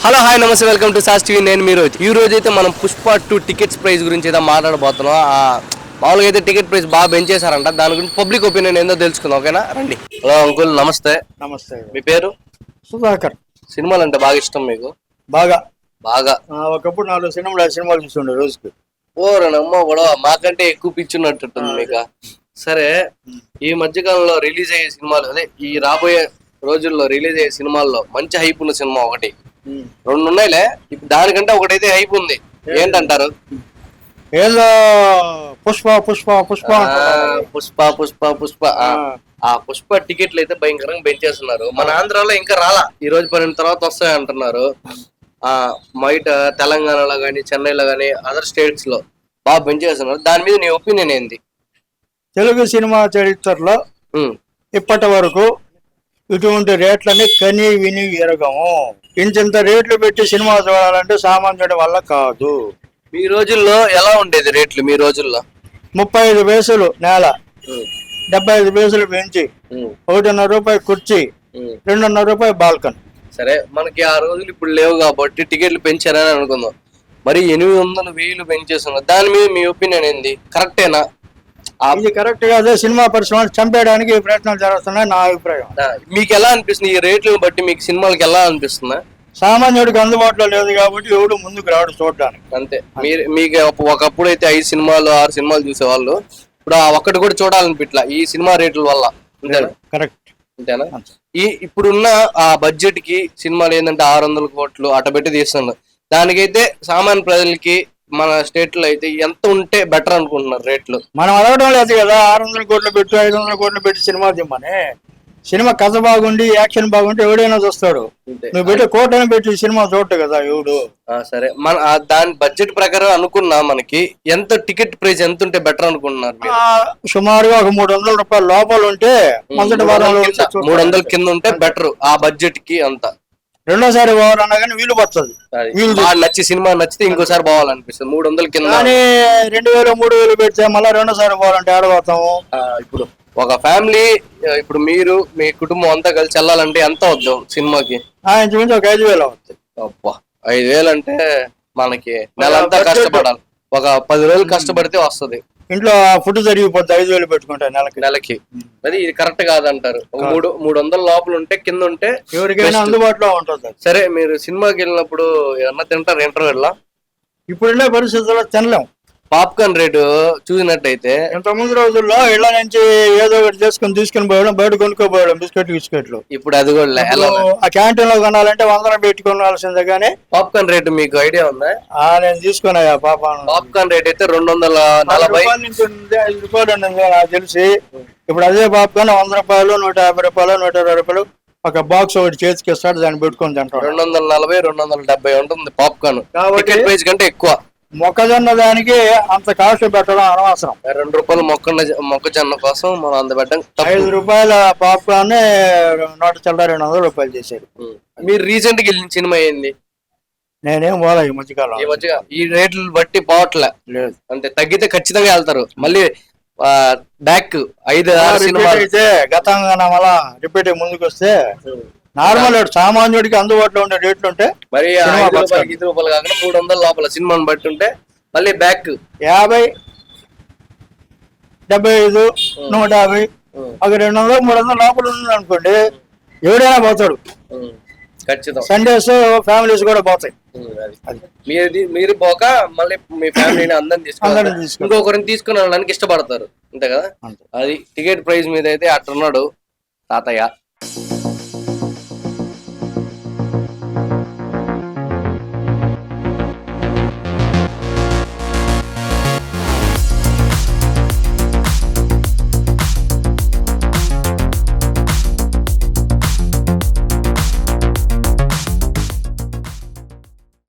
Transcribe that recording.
Hello hi నమస్తే welcome to sauce TV. నేను మీరు ఈ రోజు అయితే మనం పుష్ప 2 టికెట్స్ ప్రైస్ గురించి అయితే మాట్లాడబోతున్నాం. మామూలుగా అయితే టికెట్ ప్రైస్ బాగా పెంచేశారంట. దాని గురించి పబ్లిక్ ఒపీనియన్ ఏందో తెలుసుకుందాం. ఓకేనా, రండి. హలో అంకుల్, నమస్తే. నమస్తే. మీ పేరు? సుధాకర్. సినిమాలు అంటే బాగా ఇష్టం మీకు? బాగా బాగా. ఒకప్పుడు 4 సినిమాలు చూస్తుండే రోజుకి. ఓరనమ్మ కూడా మాకంటే ఎక్కువ పిచ్చున్నట్టుంది మీకు. సరే, ఈ మధ్యకాలంలో రిలీజ్ అయ్యే సినిమాలు, అదే ఈ రాబోయే రోజుల్లో రిలీజ్ అయ్యే సినిమాల్లో మంచి హైప్ ఉన్న సినిమా ఒకటి, రెండు ఉన్నాయిలే. ఇప్పుడు దానికంటే ఒకటైతే హైప్ ఉంది, ఏంటంటారు? ఏదో పుష్ప పుష్ప పుష్ప పుష్ప పుష్ప పుష్ప ఆ పుష్ప టికెట్లు అయితే భయంకరంగా పెంచేస్తున్నారు. మన ఆంధ్రాలో ఇంకా రాలా, ఈ రోజు 12 తర్వాత వస్తాయి అంటున్నారు. బయట తెలంగాణలో కానీ, చెన్నైలో కానీ, అదర్ స్టేట్స్ లో బాగా పెంచేస్తున్నారు. దాని మీద నీ ఒపీనియన్ ఏంది? తెలుగు సినిమా చరిత్రలో ఇప్పటి వరకు ఇటువంటి రేట్లని కని విని ఎరగము. ఇంత రేట్లు పెట్టి సినిమా చూడాలంటే సామాన్యుడి వల్ల కాదు. మీ రోజుల్లో ఎలా ఉండేది రేట్లు? మీ రోజుల్లో 35 పైసలు నేల, 75 పైసలు పెంచి, 1.5 రూపాయి కుర్చీ, 2.5 రూపాయి బాల్కన్. సరే, మనకి ఆ రోజులు ఇప్పుడు లేవు కాబట్టి టికెట్లు పెంచారని అనుకుందాం. మరి 800, 1000 పెంచేస్తున్నారు. దాని మీద మీ ఒపీనియన్ ఏంది? కరెక్టేనా? ఇది కరెక్ట్ గా అదే సినిమా పరిశ్రమ చంపేయడానికి ప్రయత్నాలు జరుగుతున్నాయి నా అభిప్రాయం. మీకు ఎలా అనిపిస్తుంది? ఈ రేట్లను బట్టి మీకు సినిమాలకి ఎలా అనిపిస్తుందా? సామాన్యుడికి అందుబాటులో లేదు కాబట్టి ఎవడు ముందుకు రావడం చూడడానికి. అంతే. మీకు ఒకప్పుడు అయితే 5 సినిమాలు 6 సినిమాలు చూసేవాళ్ళు, ఇప్పుడు ఒక్కటి కూడా చూడాలనిపిట్లా ఈ సినిమా రేట్ల వల్ల. అంతేనా? కరెక్ట్. అంతేనా? ఇప్పుడున్న ఆ బడ్జెట్ కి సినిమాలు ఏంటంటే 600 కోట్లు అట పెట్టి తీస్తున్నారు. దానికైతే సామాన్య ప్రజలకి మన స్టేట్ లో అయితే ఎంత ఉంటే బెటర్ అనుకుంటున్నారు రేట్లు? మనం అడగడం లేదు కదా, 600 కోట్లు పెట్టి 500 కోట్లు పెట్టి సినిమా దిమ్మని. సినిమా కథ బాగుండి యాక్షన్ బాగుంటే ఎవడైనా చూస్తాడు. నువ్వు పెట్టి కోట్లని పెట్టి సినిమా చూడటం కదా ఎవడు. సరే, మన దాని బడ్జెట్ ప్రకారం అనుకున్నా మనకి ఎంత టికెట్ ప్రైస్ ఎంత ఉంటే బెటర్ అనుకుంటున్నారు? సుమారుగా ఒక 300 రూపాయల లోపల ఉంటే మొదటి వారంలో 300 కింద ఉంటే బెటర్ ఆ బడ్జెట్ కి. అంత రెండోసారి పోవాలన్నా కానీ వీలు పడుతుంది. నచ్చి సినిమా నచ్చితే ఇంకోసారి పోవాలనిపిస్తుంది. 300 కింద కానీ 2000 3000 పెడితే మళ్ళీ రెండోసారి పోవాలంటే ఆడబోతాము. ఇప్పుడు ఒక ఫ్యామిలీ, ఇప్పుడు మీరు మీ కుటుంబం అంతా కలిసి వెళ్ళాలంటే ఎంత అవుద్దాం సినిమాకి? ఇంచుమించు ఒక 5000 అవుతుంది. అబ్బా, 5000 అంటే మనకి నెల అంతా కష్టపడాలి. ఒక 10 రోజులు కష్టపడితే వస్తుంది. ఇంట్లో ఫుడ్ జరిగిపోతే 5000 పెట్టుకుంటారు నెలకి. అది ఇది కరెక్ట్ కాదంటారు. 300 లోపల ఉంటే, కింద ఉంటే ఎవరికైనా అందుబాటులో ఉంటుంది. సరే, మీరు సినిమాకి వెళ్ళినప్పుడు ఏమన్నా తింటారు ఇంటర్వెల్? ఇప్పుడున్న పరిస్థితుల్లో తినలేం. పాప్కార్న్ రేటు చూసినట్టయితే ఇంత ముందు రోజుల్లో ఇళ్ల నుంచి ఏదో ఒకటి తీసుకుని పోయడం, బయట కొనుక్కోపోయడం బిస్కెట్లు. ఇప్పుడు అది కూడా ఆ క్యాంటీన్ లో కొనాలంటే 100 పెట్టి కొనాల్సిందే. కానీ పాప్కార్న్ రేటు మీకు ఐడియా ఉందా? నేను తీసుకున్నా పాప్కార్న్ రేట్ అయితే 240 నుంచి 5 రూపాయలు ఉండింది నాకు తెలిసి. ఇప్పుడు అదే పాప్కార్న్ 100 రూపాయలు, 150 రూపాయలు, 120 రూపాయలు ఒక బాక్స్ ఒకటి చేతికి ఇస్తాడు, దాన్ని పెట్టుకొని తింటాం. 240, 270 ఉంటుంది పాప్కార్న్. టికెట్ ప్రైస్ కంటే ఎక్కువ. మొక్కజొన్న దానికి అంత కాస్ట్ పెట్టడం అనవసరం. 2 రూపాయలు మొక్కజొన్న కోసం మనం అంత పెట్టడం. 5 రూపాయల పాప్కార్న్ 100 రూపాయలు చేశారు. మీరు రీసెంట్ గా వెళ్ళిన సినిమా ఏంది? నేనేం పోలే ఈ మధ్యకాలం. ఈ రేట్లు బట్టి పోవట్లే లేదు, అంటే తగ్గితే ఖచ్చితంగా వెళ్తారు. మళ్ళీ బ్యాక్ 5-6 సినిమాలు అయితే గతంగా మళ్ళా రిపీట్ ముందుకు వస్తే నార్మల్ సామాన్యుడికి అందుబాటులో ఉండే రేట్లు ఉంటే మరి 5 రూపాయలు కాకుండా 300 లోపల సినిమాని బట్టి ఉంటే మళ్ళీ బ్యాక్ 50, 75, 150, ఒక 200, 300 లోపల ఉంది అనుకోండి, ఎవడైనా పోతాడు. ఖచ్చితంగా సండేస్ ఫ్యామిలీస్ కూడా పోతాయి. మీరు పోక మళ్ళీ మీ ఫ్యామిలీని అందరిని తీసుకుని ఇంకొకరిని తీసుకుని వెళ్ళడానికి ఇష్టపడతారు. అంతే కదా? అది టికెట్ ప్రైస్ మీద అయితే అట్టున్నాడు తాతయ్య.